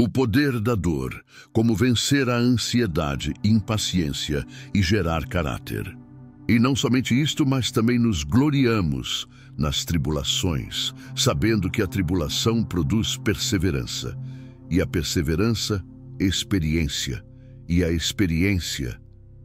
O poder da dor, como vencer a ansiedade e impaciência e gerar caráter. E não somente isto, mas também nos gloriamos nas tribulações, sabendo que a tribulação produz perseverança, e a perseverança, experiência, e a experiência,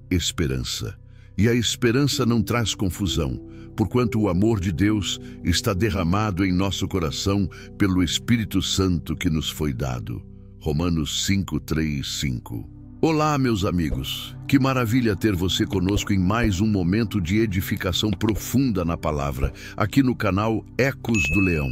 esperança. E a esperança não traz confusão, porquanto o amor de Deus está derramado em nosso coração pelo Espírito Santo que nos foi dado. Romanos 5, 3, 5. Olá, meus amigos. Que maravilha ter você conosco em mais um momento de edificação profunda na palavra, aqui no canal Ecos do Leão.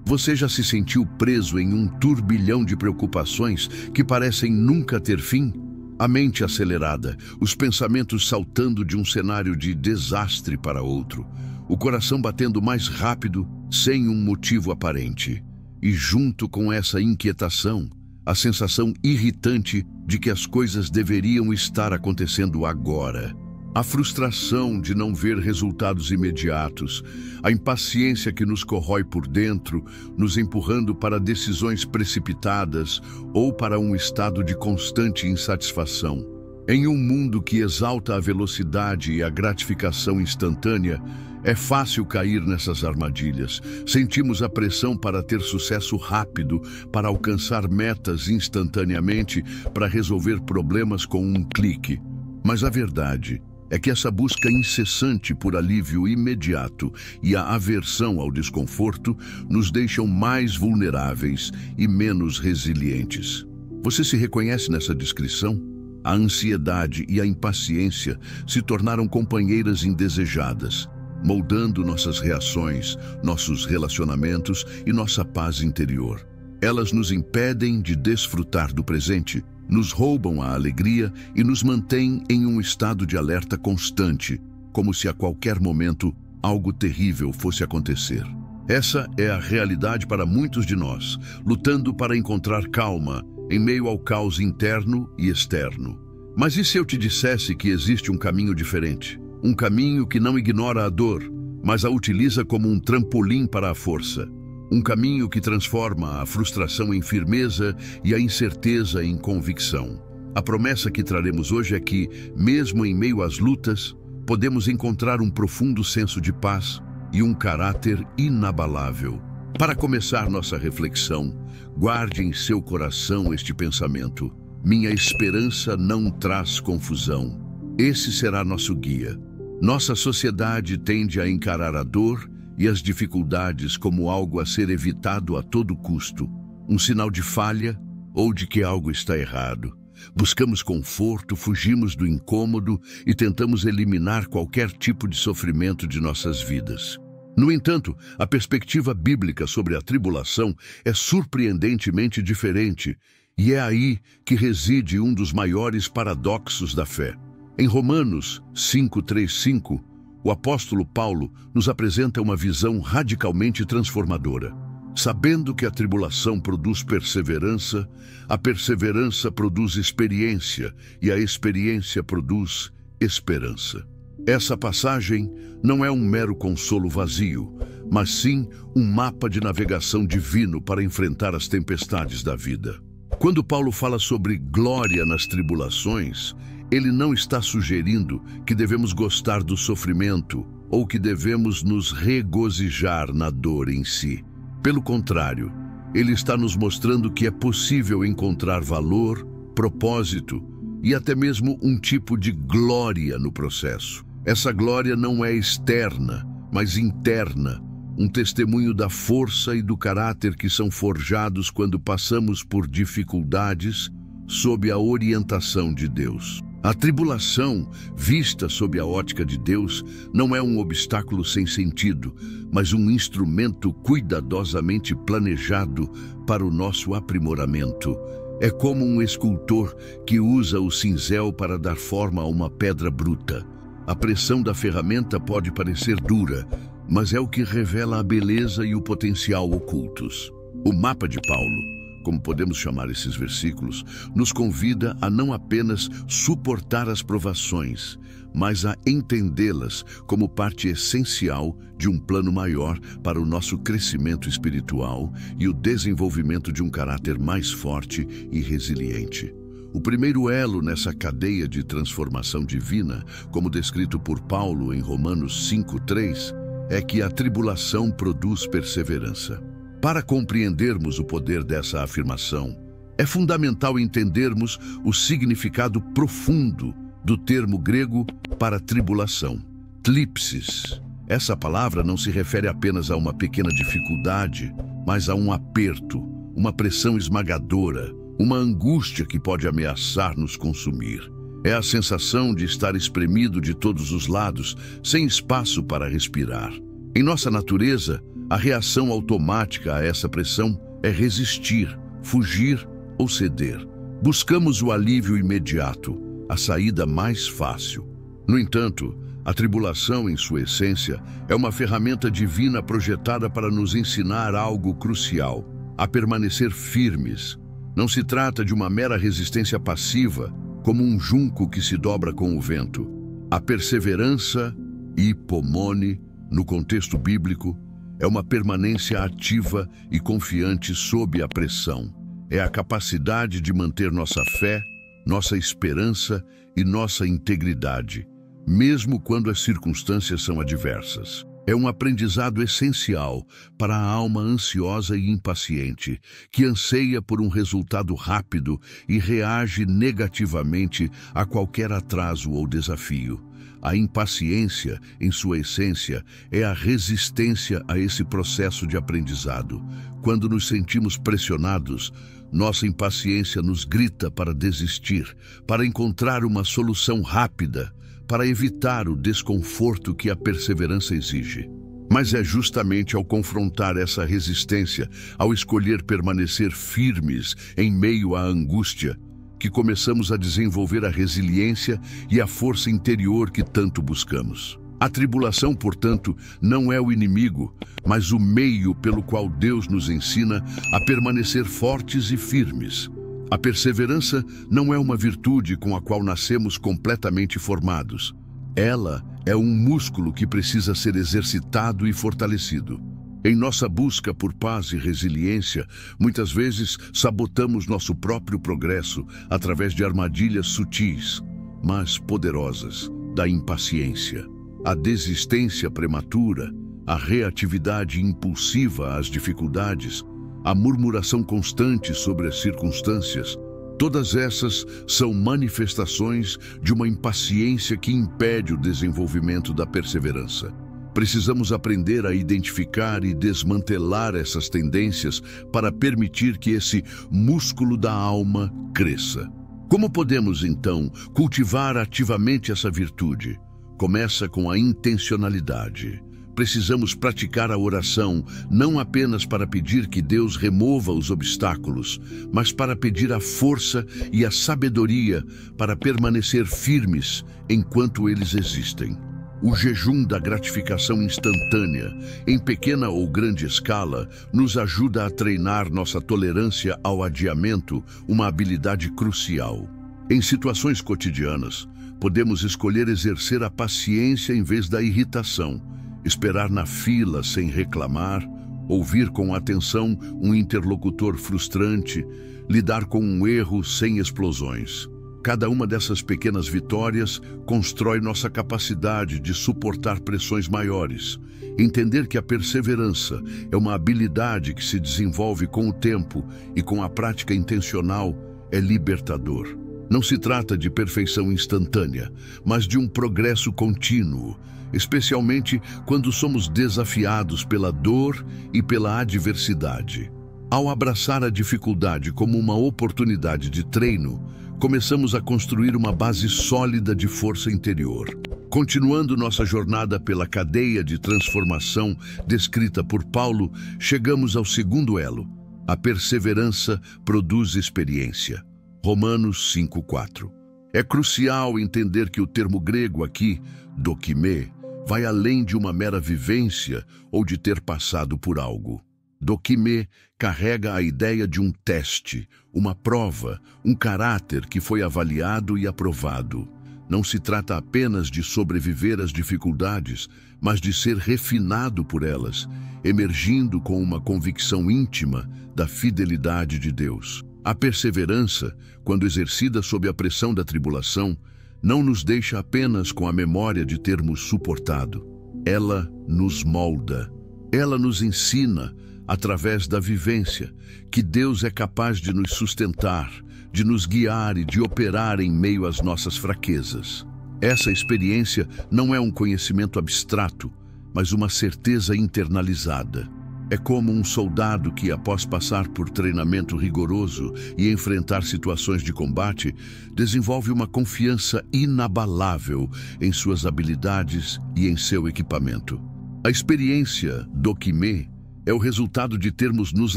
Você já se sentiu preso em um turbilhão de preocupações que parecem nunca ter fim? A mente acelerada, os pensamentos saltando de um cenário de desastre para outro, o coração batendo mais rápido, sem um motivo aparente. E junto com essa inquietação, a sensação irritante de que as coisas deveriam estar acontecendo agora. A frustração de não ver resultados imediatos, a impaciência que nos corrói por dentro, nos empurrando para decisões precipitadas ou para um estado de constante insatisfação. Em um mundo que exalta a velocidade e a gratificação instantânea, é fácil cair nessas armadilhas. Sentimos a pressão para ter sucesso rápido, para alcançar metas instantaneamente, para resolver problemas com um clique. Mas a verdade é que essa busca incessante por alívio imediato e a aversão ao desconforto nos deixam mais vulneráveis e menos resilientes. Você se reconhece nessa descrição? A ansiedade e a impaciência se tornaram companheiras indesejadas, moldando nossas reações, nossos relacionamentos e nossa paz interior. Elas nos impedem de desfrutar do presente, nos roubam a alegria e nos mantêm em um estado de alerta constante, como se a qualquer momento algo terrível fosse acontecer. Essa é a realidade para muitos de nós, lutando para encontrar calma em meio ao caos interno e externo. Mas e se eu te dissesse que existe um caminho diferente? Um caminho que não ignora a dor, mas a utiliza como um trampolim para a força. Um caminho que transforma a frustração em firmeza e a incerteza em convicção. A promessa que traremos hoje é que, mesmo em meio às lutas, podemos encontrar um profundo senso de paz e um caráter inabalável. Para começar nossa reflexão, guarde em seu coração este pensamento: minha esperança não traz confusão. Esse será nosso guia. Nossa sociedade tende a encarar a dor e as dificuldades como algo a ser evitado a todo custo, um sinal de falha ou de que algo está errado. Buscamos conforto, fugimos do incômodo e tentamos eliminar qualquer tipo de sofrimento de nossas vidas. No entanto, a perspectiva bíblica sobre a tribulação é surpreendentemente diferente, e é aí que reside um dos maiores paradoxos da fé. Em Romanos 5, 3, 5, o apóstolo Paulo nos apresenta uma visão radicalmente transformadora. Sabendo que a tribulação produz perseverança, a perseverança produz experiência e a experiência produz esperança. Essa passagem não é um mero consolo vazio, mas sim um mapa de navegação divino para enfrentar as tempestades da vida. Quando Paulo fala sobre glória nas tribulações, ele não está sugerindo que devemos gostar do sofrimento ou que devemos nos regozijar na dor em si. Pelo contrário, ele está nos mostrando que é possível encontrar valor, propósito e até mesmo um tipo de glória no processo. Essa glória não é externa, mas interna, um testemunho da força e do caráter que são forjados quando passamos por dificuldades sob a orientação de Deus. A tribulação, vista sob a ótica de Deus, não é um obstáculo sem sentido, mas um instrumento cuidadosamente planejado para o nosso aprimoramento. É como um escultor que usa o cinzel para dar forma a uma pedra bruta. A pressão da ferramenta pode parecer dura, mas é o que revela a beleza e o potencial ocultos. O mapa de Paulo, como podemos chamar esses versículos, nos convida a não apenas suportar as provações, mas a entendê-las como parte essencial de um plano maior para o nosso crescimento espiritual e o desenvolvimento de um caráter mais forte e resiliente. O primeiro elo nessa cadeia de transformação divina, como descrito por Paulo em Romanos 5:3, é que a tribulação produz perseverança. Para compreendermos o poder dessa afirmação, é fundamental entendermos o significado profundo do termo grego para tribulação, thlipsis. Essa palavra não se refere apenas a uma pequena dificuldade, mas a um aperto, uma pressão esmagadora, uma angústia que pode ameaçar nos consumir. É a sensação de estar espremido de todos os lados, sem espaço para respirar. Em nossa natureza, a reação automática a essa pressão é resistir, fugir ou ceder. Buscamos o alívio imediato, a saída mais fácil. No entanto, a tribulação, em sua essência, é uma ferramenta divina projetada para nos ensinar algo crucial: a permanecer firmes. Não se trata de uma mera resistência passiva, como um junco que se dobra com o vento. A perseverança, hipomone, no contexto bíblico, é uma permanência ativa e confiante sob a pressão. É a capacidade de manter nossa fé, nossa esperança e nossa integridade, mesmo quando as circunstâncias são adversas. É um aprendizado essencial para a alma ansiosa e impaciente, que anseia por um resultado rápido e reage negativamente a qualquer atraso ou desafio. A impaciência, em sua essência, é a resistência a esse processo de aprendizado. Quando nos sentimos pressionados, nossa impaciência nos grita para desistir, para encontrar uma solução rápida, para evitar o desconforto que a perseverança exige. Mas é justamente ao confrontar essa resistência, ao escolher permanecer firmes em meio à angústia, que começamos a desenvolver a resiliência e a força interior que tanto buscamos. A tribulação, portanto, não é o inimigo, mas o meio pelo qual Deus nos ensina a permanecer fortes e firmes. A perseverança não é uma virtude com a qual nascemos completamente formados. Ela é um músculo que precisa ser exercitado e fortalecido. Em nossa busca por paz e resiliência, muitas vezes sabotamos nosso próprio progresso através de armadilhas sutis, mas poderosas, da impaciência. A desistência prematura, a reatividade impulsiva às dificuldades, a murmuração constante sobre as circunstâncias, todas essas são manifestações de uma impaciência que impede o desenvolvimento da perseverança. Precisamos aprender a identificar e desmantelar essas tendências para permitir que esse músculo da alma cresça. Como podemos, então, cultivar ativamente essa virtude? Começa com a intencionalidade. Precisamos praticar a oração não apenas para pedir que Deus remova os obstáculos, mas para pedir a força e a sabedoria para permanecer firmes enquanto eles existem. O jejum da gratificação instantânea, em pequena ou grande escala, nos ajuda a treinar nossa tolerância ao adiamento, uma habilidade crucial. Em situações cotidianas, podemos escolher exercer a paciência em vez da irritação, esperar na fila sem reclamar, ouvir com atenção um interlocutor frustrante, lidar com um erro sem explosões. Cada uma dessas pequenas vitórias constrói nossa capacidade de suportar pressões maiores. Entender que a perseverança é uma habilidade que se desenvolve com o tempo e com a prática intencional é libertador. Não se trata de perfeição instantânea, mas de um progresso contínuo, especialmente quando somos desafiados pela dor e pela adversidade. Ao abraçar a dificuldade como uma oportunidade de treino, começamos a construir uma base sólida de força interior. Continuando nossa jornada pela cadeia de transformação descrita por Paulo, chegamos ao segundo elo. A perseverança produz experiência. Romanos 5:4. É crucial entender que o termo grego aqui, dokimê, vai além de uma mera vivência ou de ter passado por algo. Dokimê carrega a ideia de um teste, uma prova, um caráter que foi avaliado e aprovado. Não se trata apenas de sobreviver às dificuldades, mas de ser refinado por elas, emergindo com uma convicção íntima da fidelidade de Deus. A perseverança, quando exercida sob a pressão da tribulação, não nos deixa apenas com a memória de termos suportado. Ela nos molda. Ela nos ensina, através da vivência, que Deus é capaz de nos sustentar, de nos guiar e de operar em meio às nossas fraquezas. Essa experiência não é um conhecimento abstrato, mas uma certeza internalizada. É como um soldado que, após passar por treinamento rigoroso e enfrentar situações de combate, desenvolve uma confiança inabalável em suas habilidades e em seu equipamento. A experiência Dokimê é o resultado de termos nos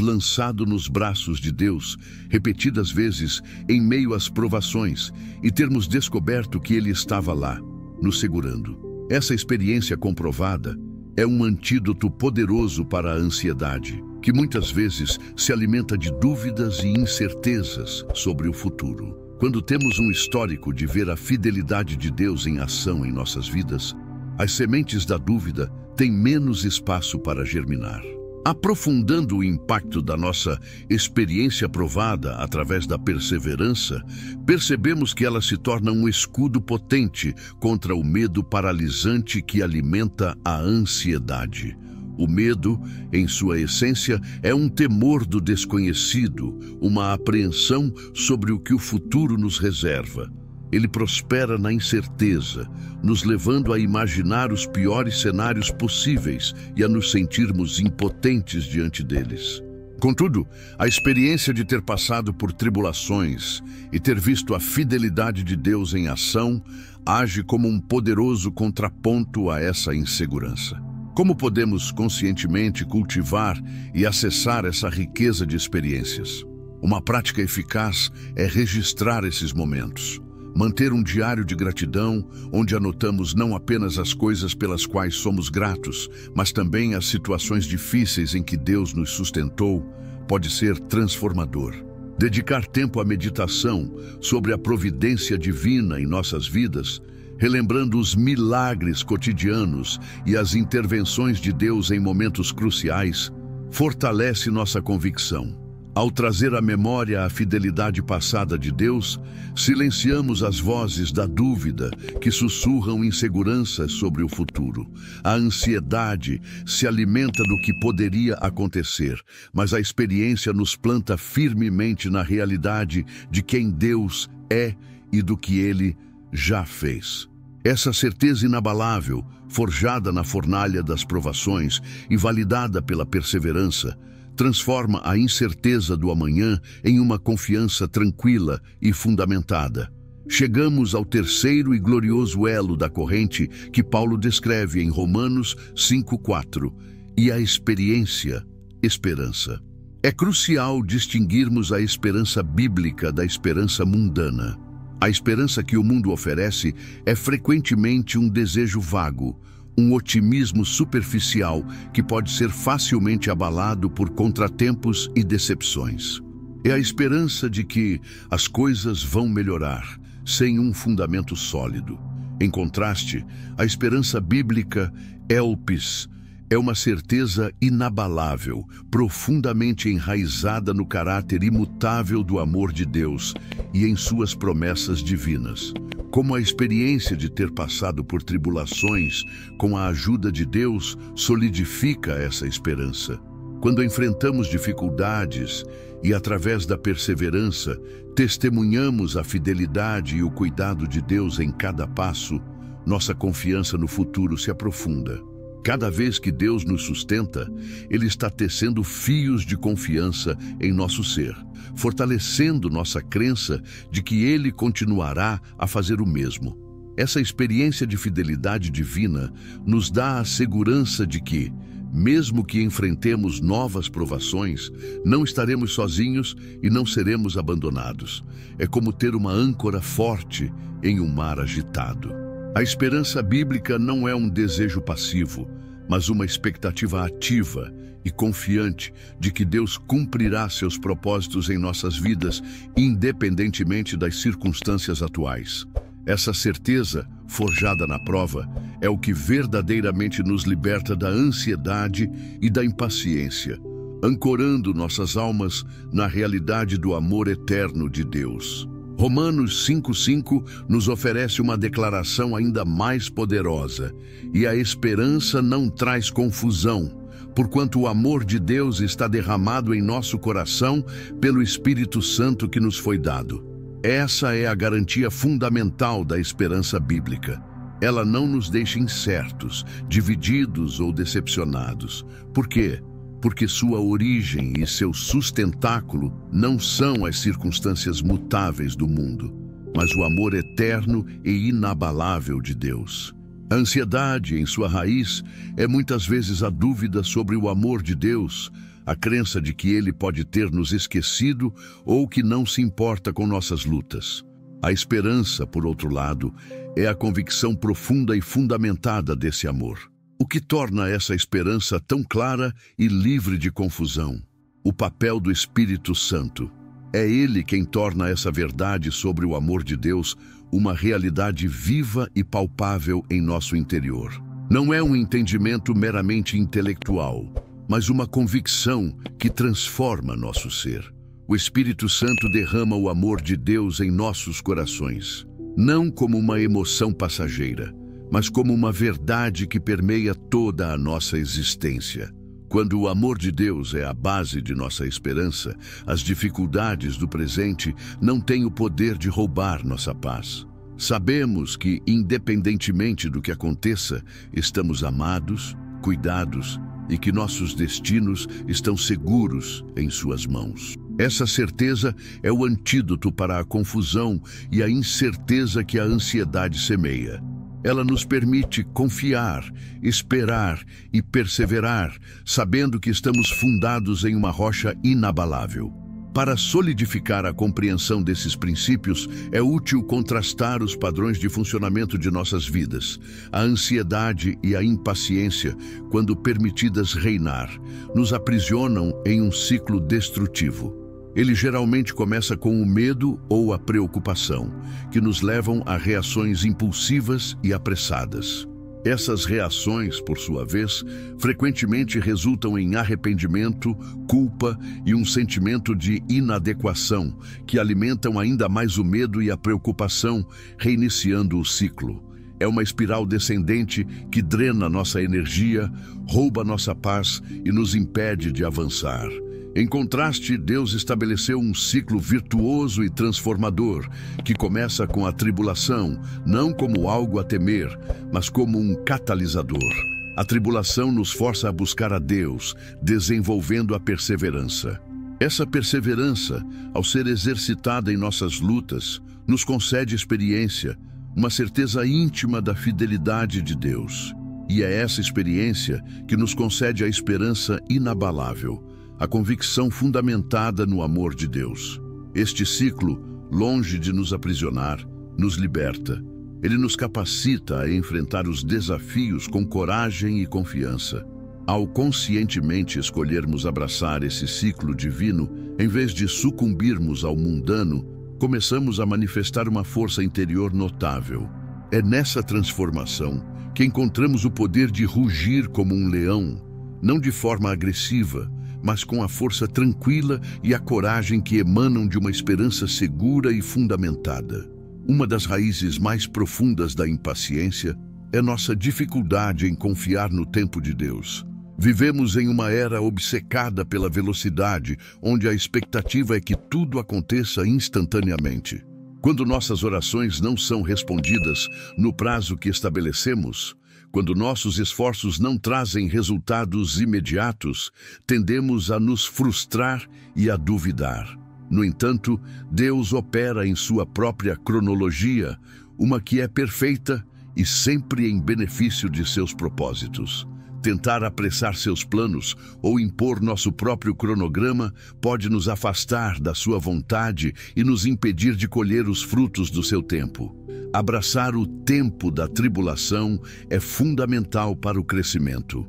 lançado nos braços de Deus repetidas vezes em meio às provações e termos descoberto que Ele estava lá, nos segurando. Essa experiência comprovada é um antídoto poderoso para a ansiedade, que muitas vezes se alimenta de dúvidas e incertezas sobre o futuro. Quando temos um histórico de ver a fidelidade de Deus em ação em nossas vidas, as sementes da dúvida têm menos espaço para germinar. Aprofundando o impacto da nossa experiência provada através da perseverança, percebemos que ela se torna um escudo potente contra o medo paralisante que alimenta a ansiedade. O medo, em sua essência, é um temor do desconhecido, uma apreensão sobre o que o futuro nos reserva. Ele prospera na incerteza, nos levando a imaginar os piores cenários possíveis e a nos sentirmos impotentes diante deles. Contudo, a experiência de ter passado por tribulações e ter visto a fidelidade de Deus em ação age como um poderoso contraponto a essa insegurança. Como podemos conscientemente cultivar e acessar essa riqueza de experiências? Uma prática eficaz é registrar esses momentos. Manter um diário de gratidão, onde anotamos não apenas as coisas pelas quais somos gratos, mas também as situações difíceis em que Deus nos sustentou, pode ser transformador. Dedicar tempo à meditação sobre a providência divina em nossas vidas, relembrando os milagres cotidianos e as intervenções de Deus em momentos cruciais, fortalece nossa convicção. Ao trazer à memória a fidelidade passada de Deus, silenciamos as vozes da dúvida que sussurram inseguranças sobre o futuro. A ansiedade se alimenta do que poderia acontecer, mas a experiência nos planta firmemente na realidade de quem Deus é e do que Ele já fez. Essa certeza inabalável, forjada na fornalha das provações e validada pela perseverança, transforma a incerteza do amanhã em uma confiança tranquila e fundamentada. Chegamos ao terceiro e glorioso elo da corrente que Paulo descreve em Romanos 5:4, e a experiência, esperança. É crucial distinguirmos a esperança bíblica da esperança mundana. A esperança que o mundo oferece é frequentemente um desejo vago, um otimismo superficial que pode ser facilmente abalado por contratempos e decepções. É a esperança de que as coisas vão melhorar, sem um fundamento sólido. Em contraste, a esperança bíblica, elpis, é uma certeza inabalável, profundamente enraizada no caráter imutável do amor de Deus e em suas promessas divinas. Como a experiência de ter passado por tribulações com a ajuda de Deus solidifica essa esperança. Quando enfrentamos dificuldades e, através da perseverança, testemunhamos a fidelidade e o cuidado de Deus em cada passo, nossa confiança no futuro se aprofunda. Cada vez que Deus nos sustenta, Ele está tecendo fios de confiança em nosso ser, fortalecendo nossa crença de que Ele continuará a fazer o mesmo. Essa experiência de fidelidade divina nos dá a segurança de que, mesmo que enfrentemos novas provações, não estaremos sozinhos e não seremos abandonados. É como ter uma âncora forte em um mar agitado. A esperança bíblica não é um desejo passivo, mas uma expectativa ativa, e confiante de que Deus cumprirá seus propósitos em nossas vidas, independentemente das circunstâncias atuais. Essa certeza, forjada na prova, é o que verdadeiramente nos liberta da ansiedade e da impaciência, ancorando nossas almas na realidade do amor eterno de Deus. Romanos 5,5 nos oferece uma declaração ainda mais poderosa: e a esperança não traz confusão, porquanto o amor de Deus está derramado em nosso coração pelo Espírito Santo que nos foi dado. Essa é a garantia fundamental da esperança bíblica. Ela não nos deixa incertos, divididos ou decepcionados. Por quê? Porque sua origem e seu sustentáculo não são as circunstâncias mutáveis do mundo, mas o amor eterno e inabalável de Deus. A ansiedade, em sua raiz, é muitas vezes a dúvida sobre o amor de Deus, a crença de que Ele pode ter nos esquecido ou que não se importa com nossas lutas. A esperança, por outro lado, é a convicção profunda e fundamentada desse amor. O que torna essa esperança tão clara e livre de confusão? O papel do Espírito Santo. É Ele quem torna essa verdade sobre o amor de Deus uma realidade viva e palpável em nosso interior. Não é um entendimento meramente intelectual, mas uma convicção que transforma nosso ser. O Espírito Santo derrama o amor de Deus em nossos corações, não como uma emoção passageira, mas como uma verdade que permeia toda a nossa existência. Quando o amor de Deus é a base de nossa esperança, as dificuldades do presente não têm o poder de roubar nossa paz. Sabemos que, independentemente do que aconteça, estamos amados, cuidados e que nossos destinos estão seguros em suas mãos. Essa certeza é o antídoto para a confusão e a incerteza que a ansiedade semeia. Ela nos permite confiar, esperar e perseverar, sabendo que estamos fundados em uma rocha inabalável. Para solidificar a compreensão desses princípios, é útil contrastar os padrões de funcionamento de nossas vidas. A ansiedade e a impaciência, quando permitidas reinar, nos aprisionam em um ciclo destrutivo. Ele geralmente começa com o medo ou a preocupação, que nos levam a reações impulsivas e apressadas. Essas reações, por sua vez, frequentemente resultam em arrependimento, culpa e um sentimento de inadequação, que alimentam ainda mais o medo e a preocupação, reiniciando o ciclo. É uma espiral descendente que drena nossa energia, rouba nossa paz e nos impede de avançar. Em contraste, Deus estabeleceu um ciclo virtuoso e transformador, que começa com a tribulação, não como algo a temer, mas como um catalisador. A tribulação nos força a buscar a Deus, desenvolvendo a perseverança. Essa perseverança, ao ser exercitada em nossas lutas, nos concede experiência, uma certeza íntima da fidelidade de Deus. E é essa experiência que nos concede a esperança inabalável, a convicção fundamentada no amor de Deus. Este ciclo, longe de nos aprisionar, nos liberta. Ele nos capacita a enfrentar os desafios com coragem e confiança. Ao conscientemente escolhermos abraçar esse ciclo divino, em vez de sucumbirmos ao mundano, começamos a manifestar uma força interior notável. É nessa transformação que encontramos o poder de rugir como um leão, não de forma agressiva, mas com a força tranquila e a coragem que emanam de uma esperança segura e fundamentada. Uma das raízes mais profundas da impaciência é nossa dificuldade em confiar no tempo de Deus. Vivemos em uma era obcecada pela velocidade, onde a expectativa é que tudo aconteça instantaneamente. Quando nossas orações não são respondidas no prazo que estabelecemos, quando nossos esforços não trazem resultados imediatos, tendemos a nos frustrar e a duvidar. No entanto, Deus opera em sua própria cronologia, uma que é perfeita e sempre em benefício de seus propósitos. Tentar apressar seus planos ou impor nosso próprio cronograma pode nos afastar da sua vontade e nos impedir de colher os frutos do seu tempo. Abraçar o tempo da tribulação é fundamental para o crescimento.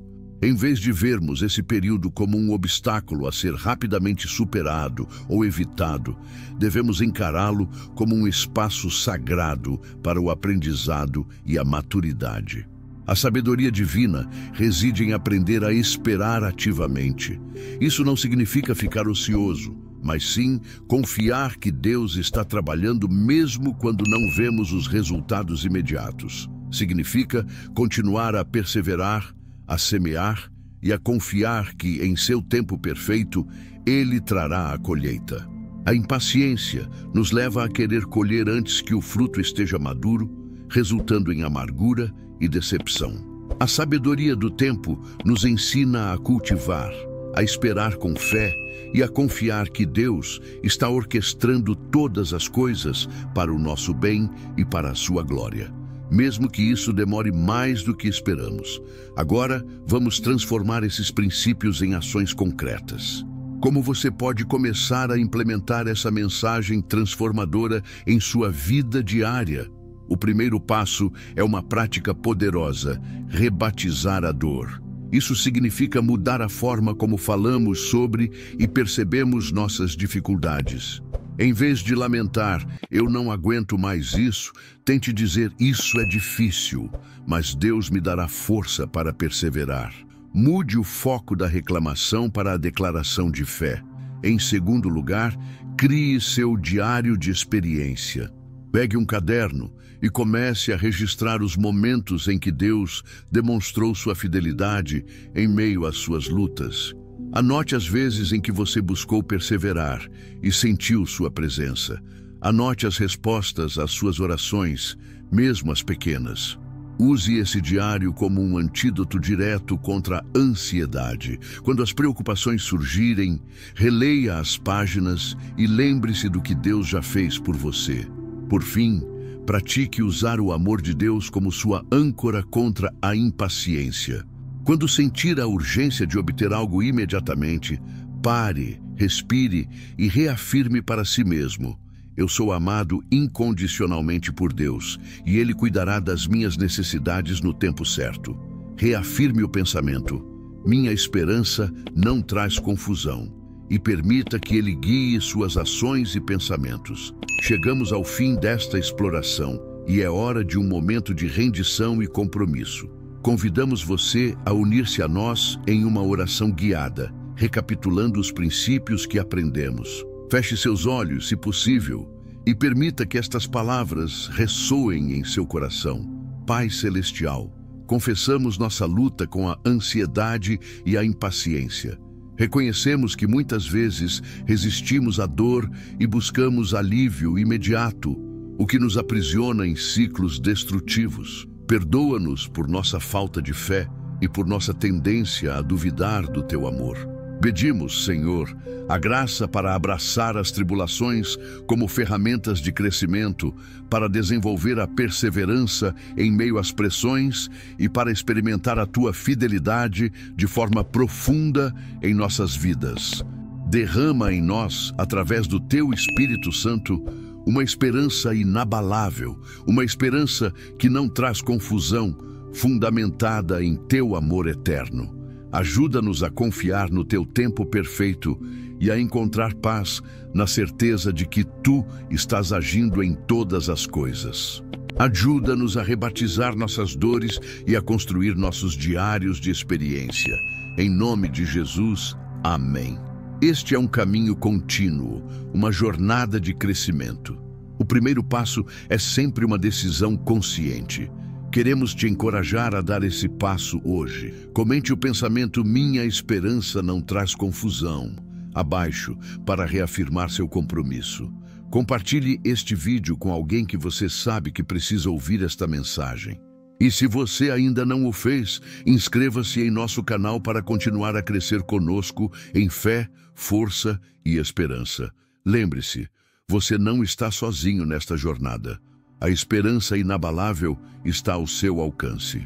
Em vez de vermos esse período como um obstáculo a ser rapidamente superado ou evitado, devemos encará-lo como um espaço sagrado para o aprendizado e a maturidade. A sabedoria divina reside em aprender a esperar ativamente. Isso não significa ficar ocioso, mas sim confiar que Deus está trabalhando mesmo quando não vemos os resultados imediatos. Significa continuar a perseverar, a semear e a confiar que, em seu tempo perfeito, Ele trará a colheita. A impaciência nos leva a querer colher antes que o fruto esteja maduro, resultando em amargura e decepção. A sabedoria do tempo nos ensina a cultivar, a esperar com fé e a confiar que Deus está orquestrando todas as coisas para o nosso bem e para a sua glória, mesmo que isso demore mais do que esperamos. Agora, vamos transformar esses princípios em ações concretas. Como você pode começar a implementar essa mensagem transformadora em sua vida diária? O primeiro passo é uma prática poderosa: rebatizar a dor. Isso significa mudar a forma como falamos sobre e percebemos nossas dificuldades. Em vez de lamentar, "eu não aguento mais isso", tente dizer, "isso é difícil, mas Deus me dará força para perseverar". Mude o foco da reclamação para a declaração de fé. Em segundo lugar, crie seu diário de experiência. Pegue um caderno e comece a registrar os momentos em que Deus demonstrou sua fidelidade em meio às suas lutas. Anote as vezes em que você buscou perseverar e sentiu sua presença. Anote as respostas às suas orações, mesmo as pequenas. Use esse diário como um antídoto direto contra a ansiedade. Quando as preocupações surgirem, releia as páginas e lembre-se do que Deus já fez por você. Por fim, pratique usar o amor de Deus como sua âncora contra a impaciência. Quando sentir a urgência de obter algo imediatamente, pare, respire e reafirme para si mesmo: "Eu sou amado incondicionalmente por Deus e Ele cuidará das minhas necessidades no tempo certo". Reafirme o pensamento: "Minha esperança não traz confusão", e permita que Ele guie suas ações e pensamentos. Chegamos ao fim desta exploração e é hora de um momento de rendição e compromisso. Convidamos você a unir-se a nós em uma oração guiada, recapitulando os princípios que aprendemos. Feche seus olhos, se possível, e permita que estas palavras ressoem em seu coração. Pai Celestial, confessamos nossa luta com a ansiedade e a impaciência. Reconhecemos que muitas vezes resistimos à dor e buscamos alívio imediato, o que nos aprisiona em ciclos destrutivos. Perdoa-nos por nossa falta de fé e por nossa tendência a duvidar do Teu amor. Pedimos, Senhor, a graça para abraçar as tribulações como ferramentas de crescimento, para desenvolver a perseverança em meio às pressões e para experimentar a Tua fidelidade de forma profunda em nossas vidas. Derrama em nós, através do Teu Espírito Santo, uma esperança inabalável, uma esperança que não traz confusão, fundamentada em Teu amor eterno. Ajuda-nos a confiar no Teu tempo perfeito e a encontrar paz na certeza de que Tu estás agindo em todas as coisas. Ajuda-nos a rebatizar nossas dores e a construir nossos diários de experiência. Em nome de Jesus, amém. Este é um caminho contínuo, uma jornada de crescimento. O primeiro passo é sempre uma decisão consciente. Queremos te encorajar a dar esse passo hoje. Comente o pensamento "minha esperança não traz confusão" abaixo para reafirmar seu compromisso. Compartilhe este vídeo com alguém que você sabe que precisa ouvir esta mensagem. E se você ainda não o fez, inscreva-se em nosso canal para continuar a crescer conosco em fé, força e esperança. Lembre-se, você não está sozinho nesta jornada. A esperança inabalável está ao seu alcance.